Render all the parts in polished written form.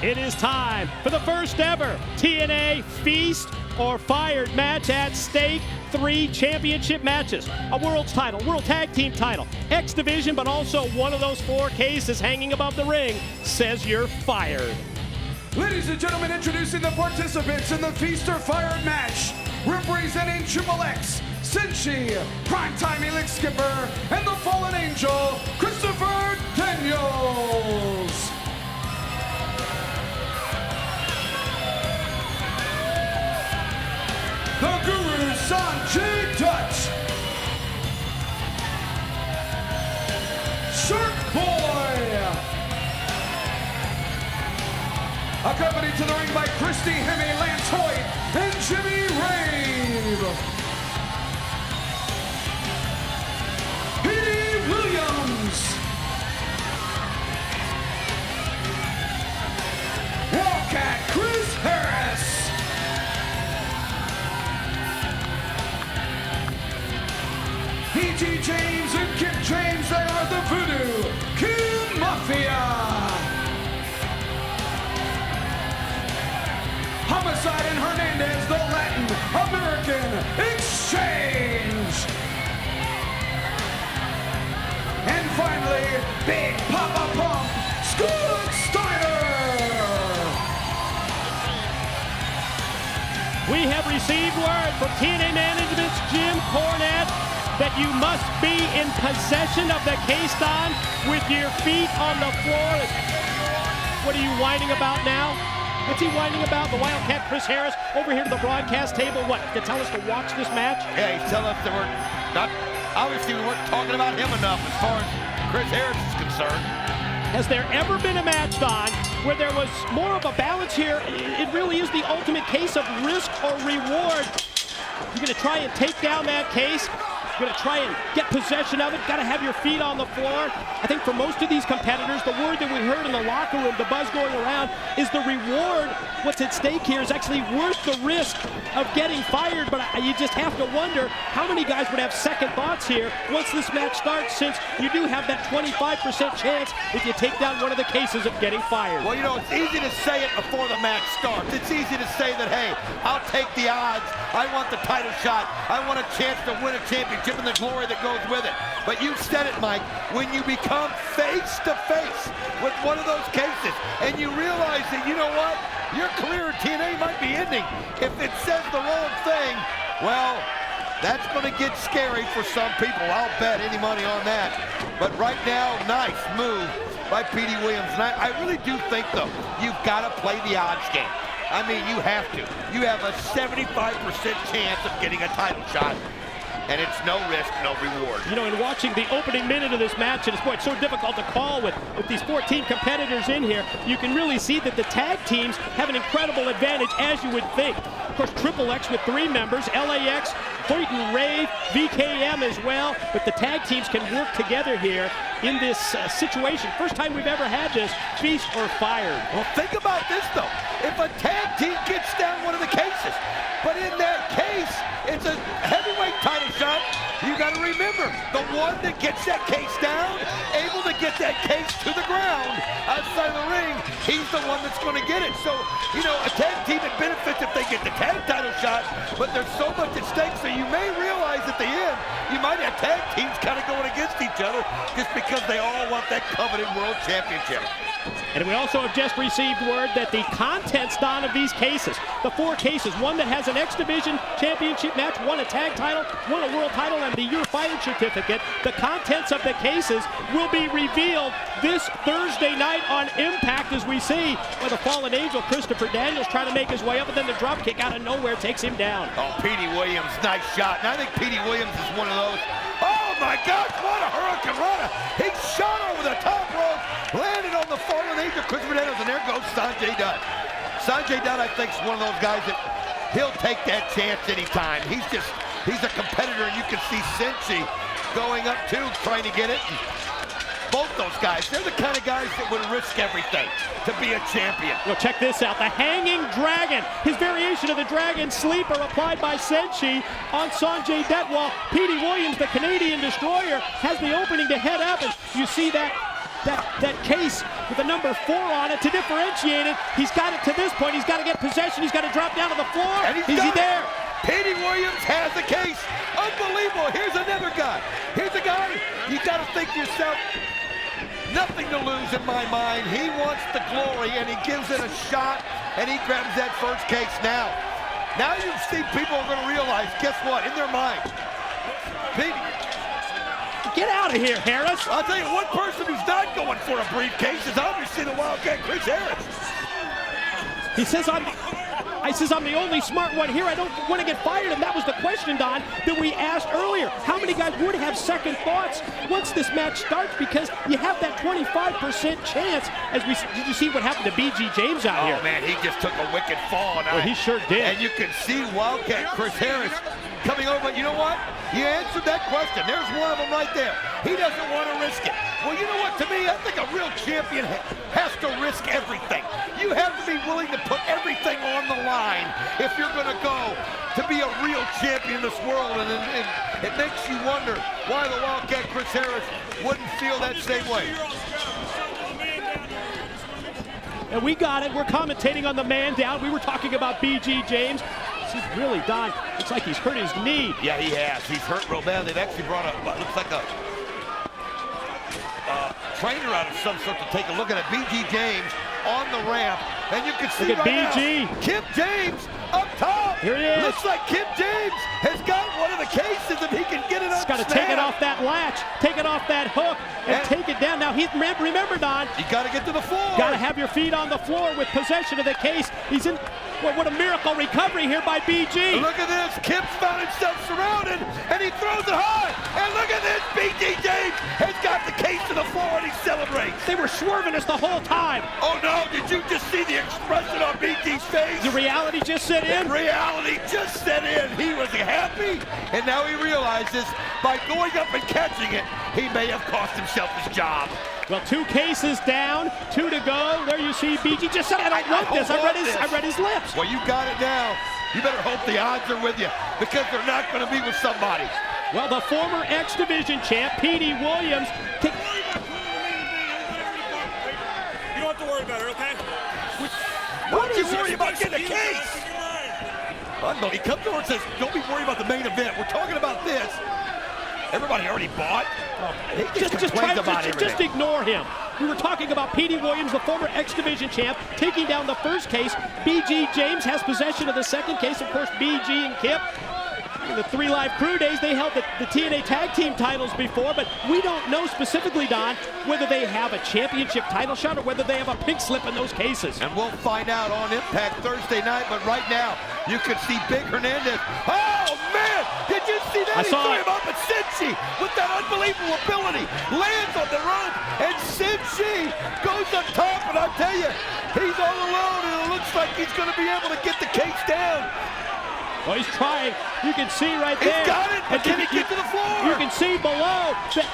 It is time for the first ever TNA Feast or Fired match at stake. 3 championship matches, a world's title, world tag team title, X division, but also one of those 4 cases hanging above the ring says you're fired. Ladies and gentlemen, introducing the participants in the Feast or Fired match, representing Triple X, Senshi, Primetime Elix Skipper, and the Fallen Angel, Christopher Daniels. The Guru, Sonjay Dutt. Shark Boy. Accompanied to the ring by Christy Hemme, Lance Hoyt, and Jimmy Rave. Petey Williams. Wildcat Chris Harris. P.G. James and Kip James, they are the Voodoo King Mafia. Homicide and Hernandez, the Latin American Exchange. And finally, Big Papa Pump, Steiner. We have received word from TNA Management's Jim Cornette that you must be in possession of the case, Don, with your feet on the floor. What are you whining about now? What's he whining about? The Wildcat Chris Harris over here to the broadcast table. What, to tell us to watch this match? Yeah, he's telling us that we're not, obviously we weren't talking about him enough as far as Chris Harris is concerned. Has there ever been a match, Don, where there was more of a balance here? It really is the ultimate case of risk or reward. You're gonna try and take down that case. You're gonna try and get possession of it. Gotta have your feet on the floor. I think for most of these competitors, the word that we heard in the locker room, the buzz going around, is the reward, what's at stake here, is actually worth the risk of getting fired. But you just have to wonder how many guys would have second thoughts here once this match starts, since you do have that 25% chance if you take down one of the cases of getting fired. Well, you know, it's easy to say it before the match starts. It's easy to say that, hey, I'll take the odds. I want the title shot. I want a chance to win a championship and the glory that goes with it. But you said it, Mike, when you become face to face with one of those cases and you realize that, you know what, your career in TNA might be ending if it says the wrong thing, well, that's going to get scary for some people. I'll bet any money on that. But right now, nice move by Petey Williams. And I really do think, though, you've got to play the odds game. I mean, you have to. You have a 75% chance of getting a title shot. And it's no risk, no reward. You know, in watching the opening minute of this match, and it's so difficult to call with these 14 competitors in here, you can really see that the tag teams have an incredible advantage, as you would think. Of course, Triple X with 3 members, LAX, Hoyt and Rave, VKM as well, but the tag teams can work together here in this situation. First time we've ever had this feast or fired. Well, think about this, though. If a tag team gets down one of the cases, but in that case, it's a heavyweight title shot, you got to remember, the one that gets that case down, able to get that case to the ground outside of the ring, he's the one that's going to get it. So, you know, a tag team, it benefits if they get the tag title shot, but there's so much at stake, so you may realize at the end, you might have tag teams kind of going against each other just because they all want that coveted world championship. And we also have just received word that the contents, Don, of these cases, the 4 cases, one that has an X Division championship match, one a tag title, one a world title, and the You're Fired certificate, the contents of the cases will be revealed this Thursday night on Impact, as we see where the Fallen Angel, Christopher Daniels, trying to make his way up, and then the drop kick out of nowhere takes him down. Oh, Petey Williams, nice shot. And I think Petey Williams is one of those. Oh my gosh, what a hurricane runner. He shot over the top rope, landed on the Fallen Angel, Christopher Daniels, and there goes Sonjay Dutt. Sonjay Dutt, I think, is one of those guys that he'll take that chance anytime. He's a competitor, and you can see Senshi going up too, trying to get it. And both those guys, they're the kind of guys that would risk everything to be a champion. Well, check this out, the hanging dragon, his variation of the dragon sleeper applied by Senshi on Sonjay Dutt, while Petey Williams, the Canadian destroyer, has the opening to head up, and you see that that case with the number 4 on it to differentiate it. He's got it to this point. He's got to get possession. He's got to drop down to the floor. And Is he there? Petey Williams has the case. Unbelievable. Here's another guy. Here's a guy, you got to think to yourself, nothing to lose in my mind. He wants the glory, and he gives it a shot, and he grabs that first case now. Now you see people are going to realize, guess what, in their mind, Petey. Get out of here, Harris. I'll tell you, one person who's not going for a briefcase is obviously the Wildcat, Chris Harris. He says, I'm the only smart one here. I don't want to get fired. And that was the question, Don, that we asked earlier. How many guys would have second thoughts once this match starts? Because you have that 25% chance. Did you see what happened to B.G. James out here? Oh, man, he just took a wicked fall. Well, he sure did. And you can see Wildcat Chris Harris coming over. But you know what? You answered that question. There's one of them right there. He doesn't want to risk it. Well, you know what? To me, I think a real champion has to risk everything. You have to be willing to put everything on the line if you're going to go to be a real champion in this world. And it makes you wonder why the Wildcat Chris Harris wouldn't feel that same way. And we got it. We're commentating on the man down. We were talking about B.G. James. He's really, Don, looks like he's hurt his knee. Yeah, he has. He's hurt real bad. They've actually brought what looks like a trainer out of some sort to take a look at it. B.G. James on the ramp, and you can see look at right B.G. now, Kip James up top. Here he is. Looks like Kip James has got one of the cases if he can get it up. He's got to take it off that latch, take it off that hook, and take it down. Now, remember, Don, you got to get to the floor. Got to have your feet on the floor with possession of the case. He's in. What a miracle recovery here by B.G. Look at this. Kip's found himself surrounded, and he throws it high. And look at this. B.G. James has got the case to the floor, and he celebrates. They were swerving us the whole time. Oh, no. Did you just see the expression on B.G.'s face? The reality just set in. Reality just set in. He was happy, and now he realizes by going up and catching it, he may have cost himself his job. Well, 2 cases down, 2 to go. There you see B.G. just said, I don't want this. I read his lips. Well, you got it now. You better hope the odds are with you, because they're not going to be with somebody. Well, the former X Division champ, Petey Williams. You don't have to worry about it, okay? What are you worried about getting a case? He comes over and says, don't be worried about the main event. We're talking about this. Everybody already bought. Just ignore him. We were talking about Petey Williams, the former X Division champ, taking down the first case. B.G. James has possession of the second case. Of course, B.G. and Kip. In the 3 Live Crew days, they held the TNA Tag Team titles before, but we don't know specifically, Don, whether they have a championship title shot or whether they have a pink slip in those cases. And we'll find out on Impact Thursday night, but right now, you can see Big Hernandez. Oh, man! Did you see that? He threw him up at Senshi with that unbelievable ability. Lands on the rope, and Senshi goes up top, and I'll tell you, he's all alone, and it looks like he's going to be able to get the case down. Well, he's trying. You can see right there. He's got it, but can he get to the floor? You can see below that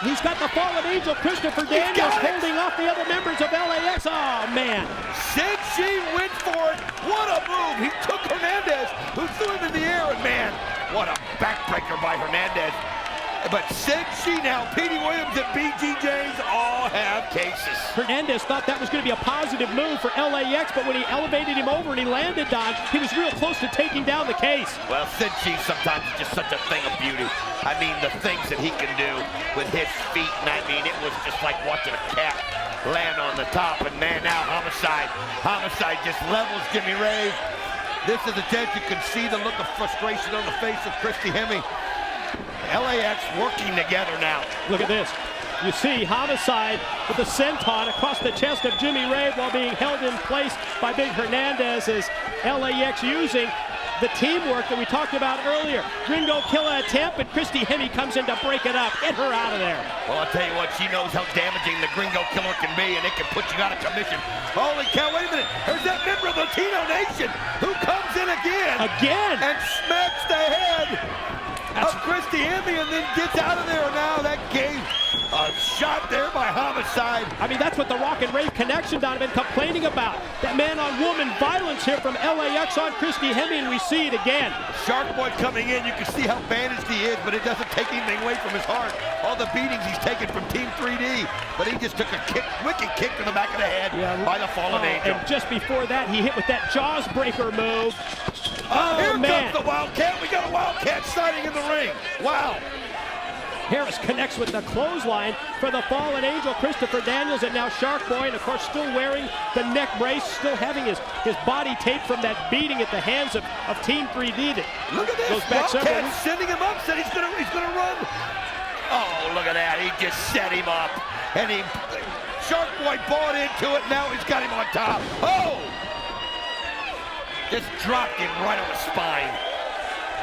he's got the fallen angel, Christopher Daniels, holding off the other members of LAX. Oh, man. Senshi went for it. What a move. He took Hernandez, who threw him in the air, and man, what a backbreaker by Hernandez. But Senshi now, Petey Williams and B.G. James all have cases. Hernandez thought that was going to be a positive move for LAX, but when he elevated him over and he landed on, he was real close to taking down the case. Well, Senshi sometimes is just such a thing of beauty. I mean, the things that he can do with his feet, and I mean, it was just like watching a cat land on the top. And man, now Homicide just levels Jimmy Rave. This is a chance. You can see the look of frustration on the face of Christy Hemme. LAX working together now. Look at this. You see Homicide with the senton across the chest of Jimmy Rave while being held in place by Big Hernandez as LAX using the teamwork that we talked about earlier. Gringo Killer attempt, and Christy Hemme comes in to break it up. Get her out of there. Well, I'll tell you what, she knows how damaging the Gringo Killer can be, and it can put you out of commission. Holy cow, wait a minute. There's that member of the Latino Nation who comes in again. Again? And smacks the head of Christy Hemme and then gets out of there. Now that gave a shot there by Homicide. I mean, that's what the Rock and Rave connection, Donovan, complaining about. That man-on-woman violence here from LAX on Christy Hemme, and we see it again. Shark Boy coming in, you can see how bandaged he is, but it doesn't take anything away from his heart. All the beatings he's taken from Team 3D, but he just took a kick, wicked kick to the back of the head by the Fallen Angel. And just before that, he hit with that Jaws breaker move. Oh, here comes the Wildcat. We got a Wildcat sighting in the ring. Wow. Harris connects with the clothesline for the Fallen Angel, Christopher Daniels, and now Shark Boy, and of course still wearing the neck brace, still having his body taped from that beating at the hands of Team 3D. That look at this, goes back Wildcat sending him up, said he's gonna run. Oh, look at that, he just set him up. And Shark Boy bought into it, now he's got him on top. Oh! Just dropped him right on the spine.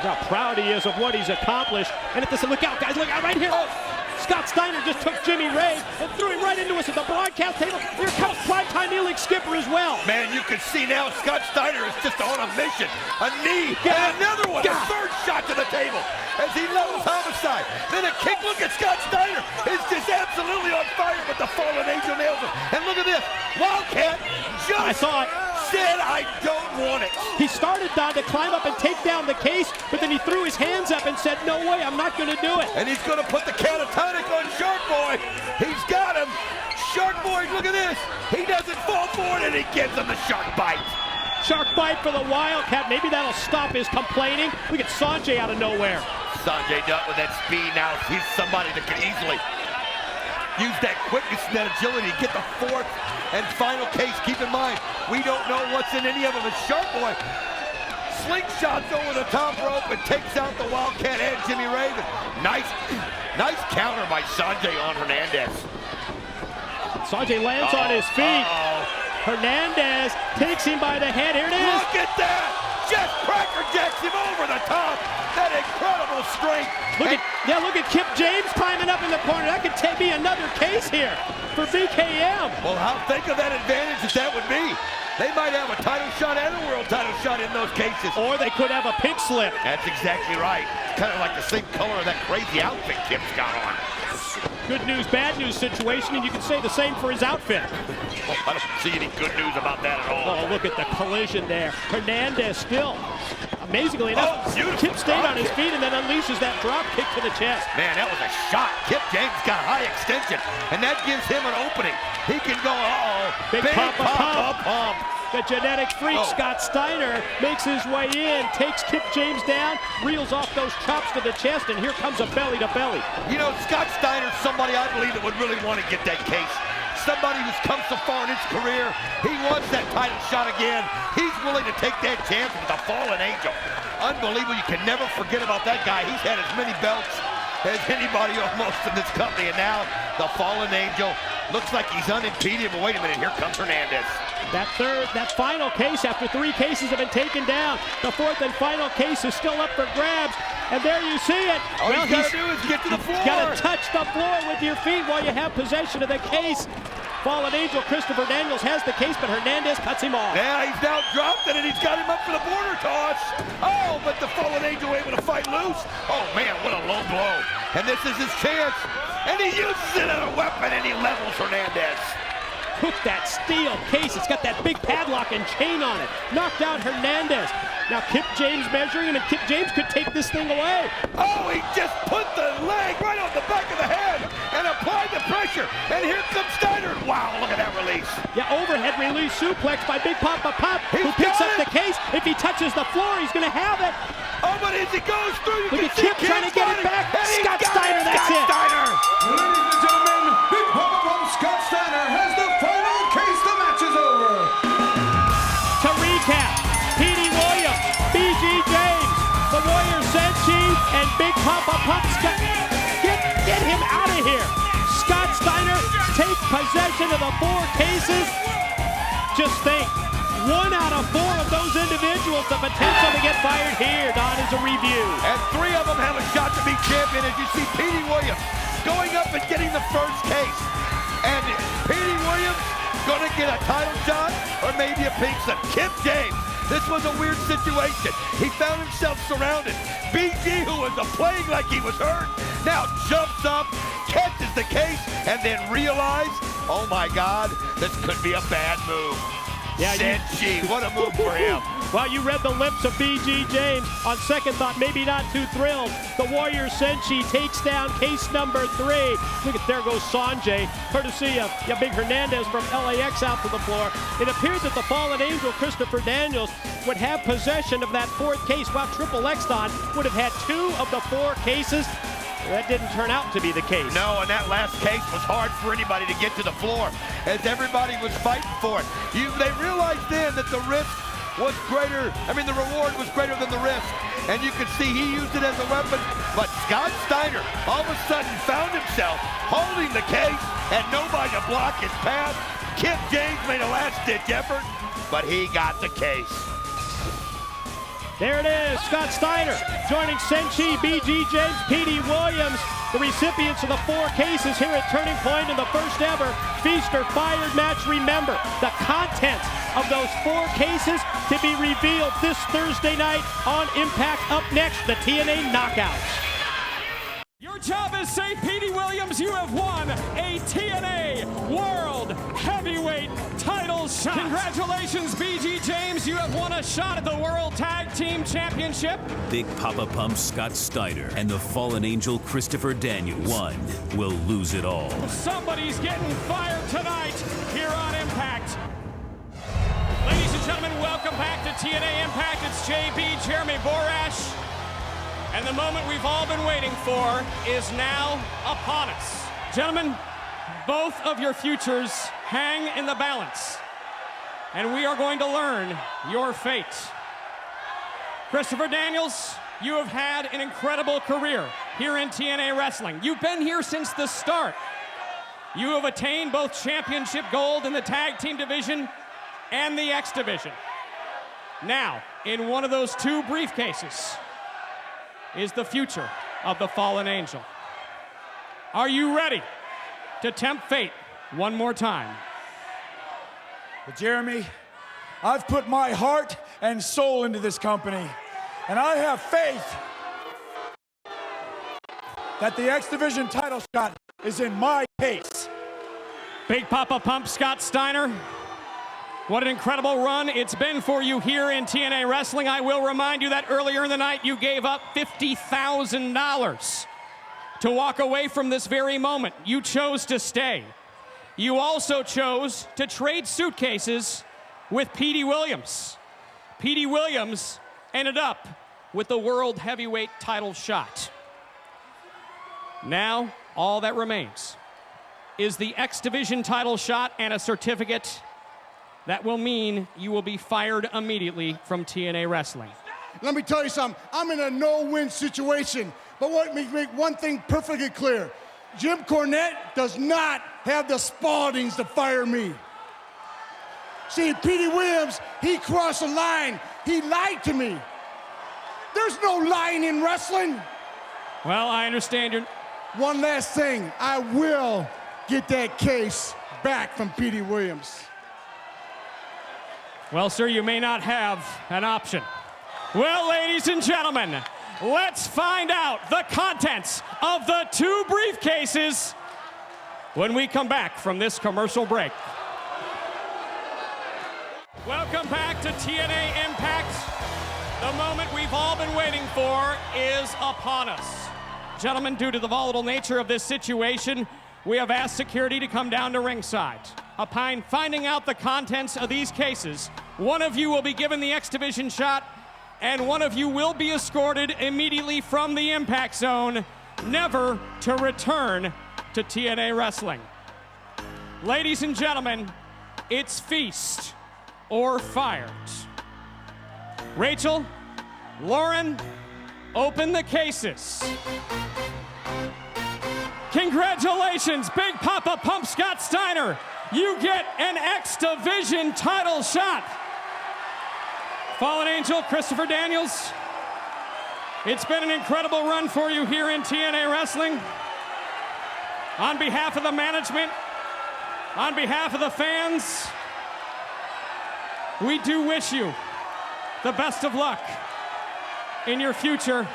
How proud he is of what he's accomplished. And at this, look out, guys, look out right here. Oh, Scott Steiner just took Jimmy Rave and threw him right into us at the broadcast table. Here comes primetime Elix Skipper as well. Man, you can see now Scott Steiner is just on a mission. A knee, and another one, a third shot to the table as he levels Homicide. Then a kick, look at Scott Steiner. Is just absolutely on fire, but the Fallen Angel nails him. And look at this, Wildcat just I saw it. Said I don't want it. He started, Don, to climb up and take down the case, but then he threw his hands up and said, no way, I'm not going to do it. And he's going to put the catatonic on Shark Boy. He's got him. Shark Boy, look at this. He doesn't fall for it, and he gives him the shark bite. Shark bite for the Wildcat. Maybe that'll stop his complaining. Look at Sonjay out of nowhere. Sonjay Dutt with that speed now. He's somebody that can easily use that quickness and that agility to get the fourth and final case. Keep in mind, we don't know what's in any of them. And Shark Boy slingshots over the top rope and takes out the Wildcat and Jimmy Rave. Nice counter by Sonjay on Hernandez. Sonjay lands on his feet. Hernandez takes him by the head. Here it is. Look at that! Just cracker jacks him over the top. That incredible strength. Look at Kip James climbing up in the corner. That could be another case here for BKM. Well, think of that advantage that would be. They might have a title shot and a world title shot in those cases. Or they could have a pink slip. That's exactly right. Kind of like the same color of that crazy outfit Kip's got on. Good news, bad news situation, and you can say the same for his outfit. Well, I don't see any good news about that at all. Oh, look at the collision there. Hernandez still, amazingly enough, Kip stayed on his feet and then unleashes that drop kick to the chest. Man, that was a shot. Kip James got high extension, and that gives him an opening. He can go, big pump. The genetic freak, Scott Steiner, makes his way in, takes Kip James down, reels off those chops to the chest, and here comes a belly-to-belly. You know, Scott Steiner's somebody I believe that would really want to get that case. Somebody who's come so far in his career. He wants that title shot again. He's willing to take that chance with the Fallen Angel. Unbelievable. You can never forget about that guy. He's had as many belts as anybody almost in this company, and now the Fallen Angel looks like he's unimpeded. But wait a minute, here comes Hernandez. That final case, after 3 cases have been taken down, the 4th and final case is still up for grabs, and there you see it. All you gotta do is get to the floor. Got to touch the floor with your feet while you have possession of the case. Fallen Angel Christopher Daniels has the case, but Hernandez cuts him off. Yeah, he's now dropped it, and he's got him up for the border toss. Oh, but the Fallen Angel able to fight loose. Oh, man, what a low blow. And this is his chance. And he uses it as a weapon, and he levels Hernandez. Took that steel case. It's got that big padlock and chain on it. Knocked out Hernandez. Now Kip James measuring him, and Kip James could take this thing away. Oh, he just put the leg right on the back of the head and applied the pressure. And here comes Steiner. Wow, look at that release. Yeah, overhead release suplex by Big Papa Pop, who picks up the case. If he touches the floor, he's going to have it. Oh, but as he goes through, you look at Kip trying to get it back. Scott Steiner, that's it. Ladies and gentlemen, Big Papa Pump Scott Steiner has the final case. The match is over. To recap, Petey Williams, BG James, the Warrior Senshi, and Big Papa Pump Scott. Get him out of here. Scott Steiner take possession of the 4 cases. Just think. 1 out of 4 of those individuals, the potential to get fired here, Don, is a review. And 3 of them have a shot to be champion, as you see Petey Williams going up and getting the first case. And Petey Williams gonna get a title shot or maybe a pink slip. Kip James This was a weird situation. He found himself surrounded. BG, who was playing like he was hurt, now jumps up, catches the case, and then realized, oh my God, this could be a bad move. Yeah, Senshi, what a move for him. Well, you read the lips of BG James. On second thought, maybe not too thrilled. The Warrior Senshi takes down case number 3. Look at, there goes Sonjay, courtesy of big Hernandez from LAX out to the floor. It appeared that the fallen angel, Christopher Daniels, would have possession of that 4th case, while Triple X Don would have had 2 of the 4 cases. That didn't turn out to be the case. No, and that last case was hard for anybody to get to the floor as everybody was fighting for it. They realized then that the risk was greater. I mean, the reward was greater than the risk. And you can see he used it as a weapon. But Scott Steiner all of a sudden found himself holding the case and nobody to block his path. Kip James made a last-ditch effort, but he got the case. There it is, Scott Steiner joining Senshi, BG James, Petey Williams, the recipients of the 4 cases here at Turning Point in the first ever Feast or Fired match. Remember, the contents of those 4 cases to be revealed this Thursday night on Impact. Up next, the TNA Knockouts. Your job is safe, Petey Williams. You have won a TNA World Heavyweight title shot. Congratulations, BG James. You have won a shot at the World Tag Team Championship. Big Papa Pump Scott Steiner and the fallen angel Christopher Daniels. One will lose it all. Somebody's getting fired tonight here on Impact. Ladies and gentlemen, welcome back to TNA Impact. It's JB, Jeremy Borash. And the moment we've all been waiting for is now upon us. Gentlemen, both of your futures hang in the balance, and we are going to learn your fate. Christopher Daniels, you have had an incredible career here in TNA Wrestling. You've been here since the start. You have attained both championship gold in the tag team division and the X division. Now, in one of those 2 briefcases is the future of the fallen angel. Are you ready to tempt fate one more time? Well, Jeremy, I've put my heart and soul into this company, and I have faith that the X Division title shot is in my case. Big Papa Pump Scott Steiner, what an incredible run it's been for you here in TNA Wrestling. I will remind you that earlier in the night you gave up $50,000 to walk away from this very moment. You chose to stay. You also chose to trade suitcases with Petey Williams. Petey Williams ended up with the World Heavyweight title shot. Now, all that remains is the X Division title shot and a certificate that will mean you will be fired immediately from TNA Wrestling. Let me tell you something. I'm in a no-win situation. But let me make one thing perfectly clear. Jim Cornette does not have the Spaldings to fire me. See, Petey Williams, he crossed the line. He lied to me. There's no lying in wrestling. Well, I understand your... One last thing. I will get that case back from Petey Williams. Well, sir, you may not have an option. Well, ladies and gentlemen, let's find out the contents of the 2 briefcases when we come back from this commercial break. Welcome back to TNA Impact. The moment we've all been waiting for is upon us. Gentlemen, due to the volatile nature of this situation, we have asked security to come down to ringside. Upon finding out the contents of these cases, one of you will be given the X Division shot, and one of you will be escorted immediately from the Impact Zone, never to return to TNA Wrestling. Ladies and gentlemen, it's feast or fired. Rachel, Lauren, open the cases. Congratulations, Big Papa Pump Scott Steiner. You get an X Division title shot. Fallen Angel Christopher Daniels, it's been an incredible run for you here in TNA Wrestling. On behalf of the management, on behalf of the fans, we do wish you the best of luck in your future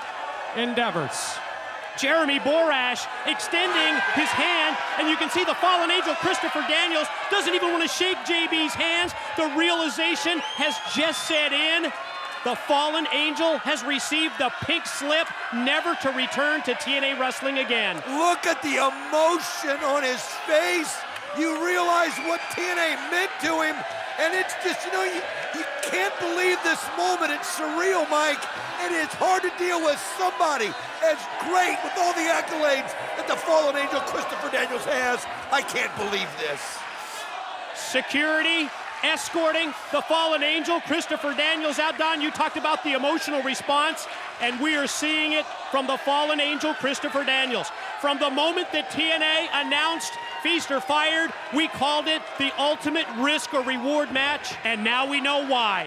endeavors. Jeremy Borash extending his hand, and you can see the fallen angel Christopher Daniels doesn't even want to shake JB's hands. The realization has just set in. The fallen angel has received the pink slip, never to return to TNA Wrestling again. Look at the emotion on his face. You realize what TNA meant to him, and it's just, you know, you can't believe this moment. It's surreal, Mike. It is hard to deal with somebody as great with all the accolades that the fallen angel Christopher Daniels has. I can't believe this. Security escorting the fallen angel Christopher Daniels out. Don, you talked about the emotional response, and we are seeing it from the fallen angel Christopher Daniels. From the moment that TNA announced Feast or Fired, we called it the ultimate risk or reward match, and now we know why.